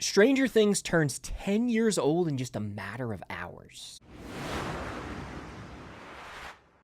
Stranger Things turns 10 years old in just a matter of hours.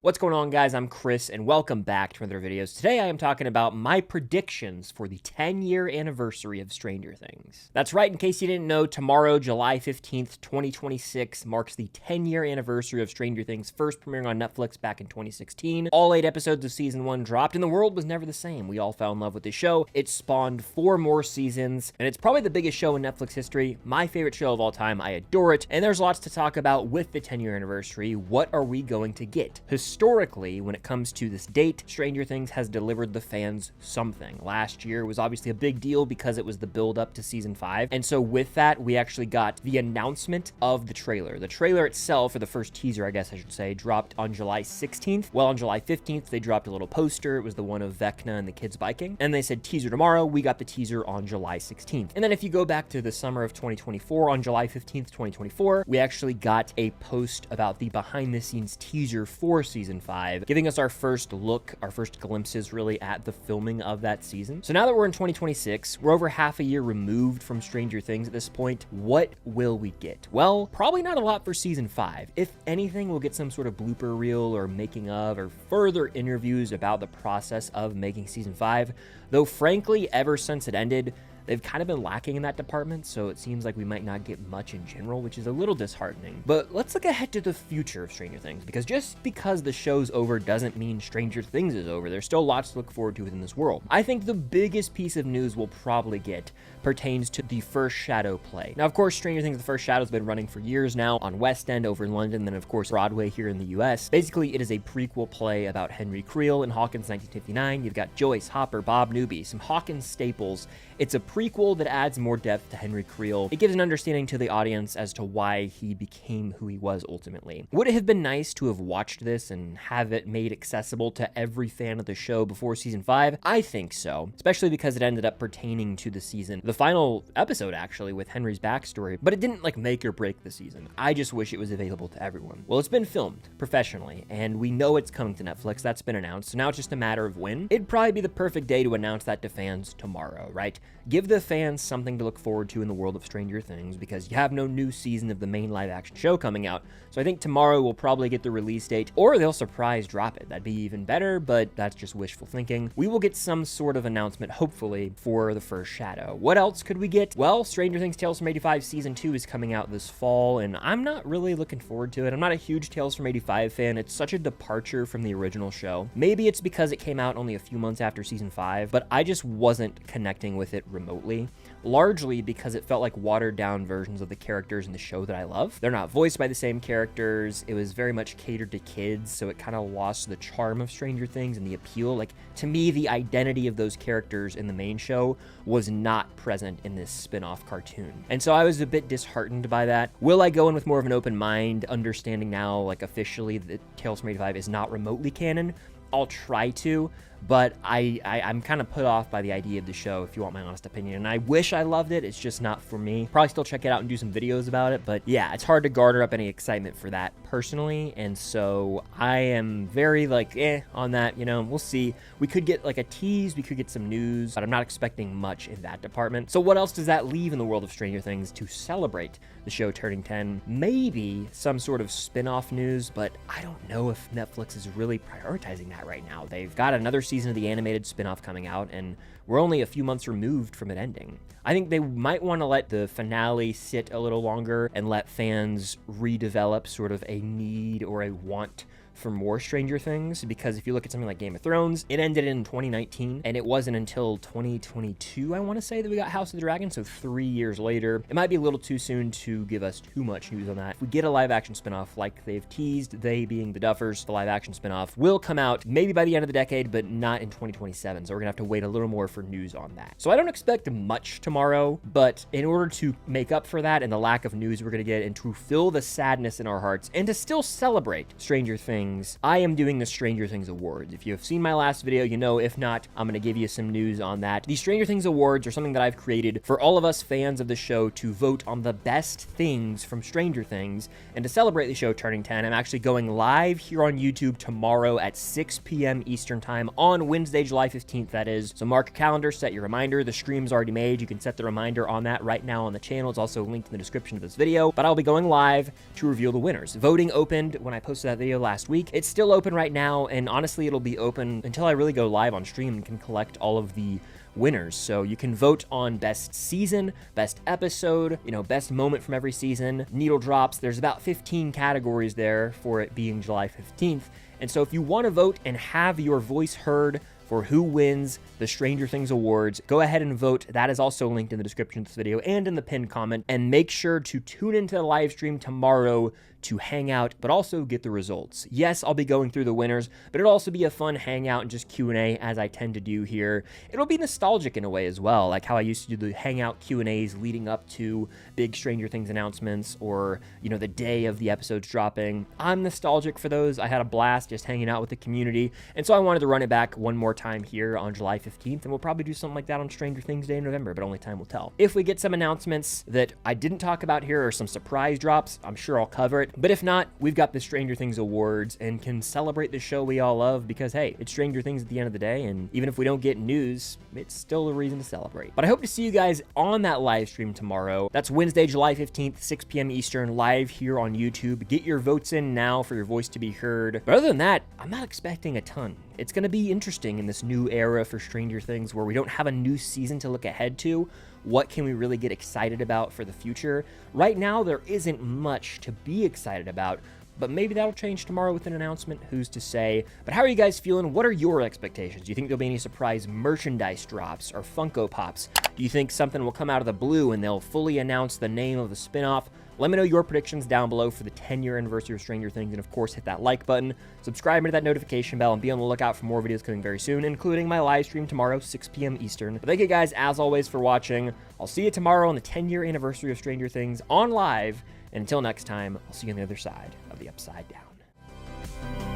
What's going on, guys? I'm Chris, and welcome back to another videos. Today I am talking about my predictions for the 10-year anniversary of Stranger Things. That's right, in case you didn't know, tomorrow, July 15th, 2026, marks the 10-year anniversary of Stranger Things, first premiering on Netflix back in 2016. All 8 episodes of Season 1 dropped, and the world was never the same. We all fell in love with the show. It spawned 4 more seasons, and it's probably the biggest show in Netflix history, my favorite show of all time. I adore it, and there's lots to talk about with the 10-year anniversary. What are we going to get? Historically, when it comes to this date, Stranger Things has delivered the fans something. Last year was obviously a big deal because it was the build up to season 5. And so with that, we actually got the announcement of the trailer. The trailer itself, or the first teaser, I guess I should say, dropped on July 16th. Well, on July 15th, they dropped a little poster. It was the one of Vecna and the kids biking. And they said teaser tomorrow. We got the teaser on July 16th. And then if you go back to the summer of 2024, on July 15th, 2024, we actually got a post about the behind the scenes teaser for season 5. Giving us our first look, our first glimpses really at the filming of that season. So now that we're in 2026, we're over half a year removed from Stranger Things at this point. What will we get? Well, probably not a lot for season 5. If anything, we'll get some sort of blooper reel or making of or further interviews about the process of making season 5. Though frankly, ever since it ended, they've kind of been lacking in that department, so it seems like we might not get much in general, which is a little disheartening. But let's look ahead to the future of Stranger Things, because just because the show's over doesn't mean Stranger Things is over. There's still lots to look forward to within this world. I think the biggest piece of news we'll probably get pertains to the First Shadow play. Now, of course, Stranger Things: The First Shadow has been running for years now on West End over in London, then of course Broadway here in the US. Basically, it is a prequel play about Henry Creel in Hawkins 1959. You've got Joyce, Hopper, Bob Newby, some Hawkins staples. It's a prequel that adds more depth to Henry Creel. It gives an understanding to the audience as to why he became who he was ultimately. Would it have been nice to have watched this and have it made accessible to every fan of the show before season 5? I think so, especially because it ended up pertaining to the season. The final episode, actually, with Henry's backstory, but it didn't like make or break the season. I just wish it was available to everyone. Well, it's been filmed professionally, and we know it's coming to Netflix. That's been announced, so now it's just a matter of when. It'd probably be the perfect day to announce that to fans tomorrow, right? Give the fans something to look forward to in the world of Stranger Things, because you have no new season of the main live-action show coming out. So I think tomorrow we'll probably get the release date, or they'll surprise drop it. That'd be even better, but that's just wishful thinking. We will get some sort of announcement, hopefully, for The First Shadow. What else could we get? Well, Stranger Things Tales from 85 Season 2 is coming out this fall, and I'm not really looking forward to it. I'm not a huge Tales from 85 fan. It's such a departure from the original show. Maybe it's because it came out only a few months after Season 5, but I just wasn't connecting with it remotely, largely because it felt like watered down versions of the characters in the show that I love. They're not voiced by the same characters. It was very much catered to kids, so it kind of lost the charm of Stranger Things and the appeal. Like, to me, the identity of those characters in the main show was not present in this spin-off cartoon. And so I was a bit disheartened by that. Will I go in with more of an open mind, understanding now, like, officially that Tales from 85 is not remotely canon? I'll try to, but I'm kind of put off by the idea of the show, if you want my honest opinion. And I wish I loved it. It's just not for me. Probably still check it out and do some videos about it. But yeah, it's hard to garner up any excitement for that personally. And so I am very like, on that, you know, we'll see. We could get like a tease. We could get some news, but I'm not expecting much in that department. So what else does that leave in the world of Stranger Things to celebrate the show turning 10? Maybe some sort of spin-off news, but I don't know if Netflix is really prioritizing that right now. They've got another season of the animated spin-off coming out, and we're only a few months removed from it ending. I think they might want to let the finale sit a little longer and let fans redevelop sort of a need or a want for more Stranger Things, because if you look at something like Game of Thrones, it ended in 2019, and it wasn't until 2022, I want to say, that we got House of the Dragon, so 3 years later. It might be a little too soon to give us too much news on that. If we get a live-action spinoff like they've teased, they being the Duffers, the live-action spinoff will come out maybe by the end of the decade, but not in 2027, so we're gonna have to wait a little more for news on that. So I don't expect much tomorrow, but in order to make up for that and the lack of news we're gonna get, and to fill the sadness in our hearts, and to still celebrate Stranger Things Things, I am doing the Stranger Things Awards. If you have seen my last video, you know. If not, I'm going to give you some news on that. The Stranger Things Awards are something that I've created for all of us fans of the show to vote on the best things from Stranger Things. And to celebrate the show turning 10, I'm actually going live here on YouTube tomorrow at 6 p.m. Eastern Time on Wednesday, July 15th, that is. So mark your calendar, set your reminder. The stream's already made. You can set the reminder on that right now on the channel. It's also linked in the description of this video. But I'll be going live to reveal the winners. Voting opened when I posted that video last week. It's still open right now, and honestly, it'll be open until I really go live on stream and can collect all of the winners. So you can vote on best season, best episode, best moment from every season, needle drops. There's about 15 categories there for it being July 15th. And so if you want to vote and have your voice heard for who wins the Stranger Things Awards, go ahead and vote. That is also linked in the description of this video and in the pinned comment. And make sure to tune into the live stream tomorrow to hang out, but also get the results. Yes, I'll be going through the winners, but it'll also be a fun hangout and just Q&A as I tend to do here. It'll be nostalgic in a way as well, like how I used to do the hangout Q&As leading up to big Stranger Things announcements or, the day of the episodes dropping. I'm nostalgic for those. I had a blast just hanging out with the community, and so I wanted to run it back one more time here on July 15th, and we'll probably do something like that on Stranger Things Day in November, but only time will tell. If we get some announcements that I didn't talk about here or some surprise drops, I'm sure I'll cover it. But if not, we've got the Stranger Things Awards and can celebrate the show we all love because, hey, it's Stranger Things at the end of the day, and even if we don't get news, it's still a reason to celebrate. But I hope to see you guys on that live stream tomorrow. That's Wednesday, July 15th, 6 p.m. Eastern, live here on YouTube. Get your votes in now for your voice to be heard. But other than that, I'm not expecting a ton. It's going to be interesting in this new era for Stranger Things where we don't have a new season to look ahead to. What can we really get excited about for the future? Right now, there isn't much to be excited about, but maybe that'll change tomorrow with an announcement. Who's to say? But how are you guys feeling? What are your expectations? Do you think there'll be any surprise merchandise drops or Funko Pops? Do you think something will come out of the blue and they'll fully announce the name of the spinoff? Let me know your predictions down below for the 10-year anniversary of Stranger Things, and of course, hit that like button, subscribe to that notification bell, and be on the lookout for more videos coming very soon, including my live stream tomorrow, 6 p.m. Eastern. But thank you guys, as always, for watching. I'll see you tomorrow on the 10-year anniversary of Stranger Things on live, and until next time, I'll see you on the other side of the Upside Down.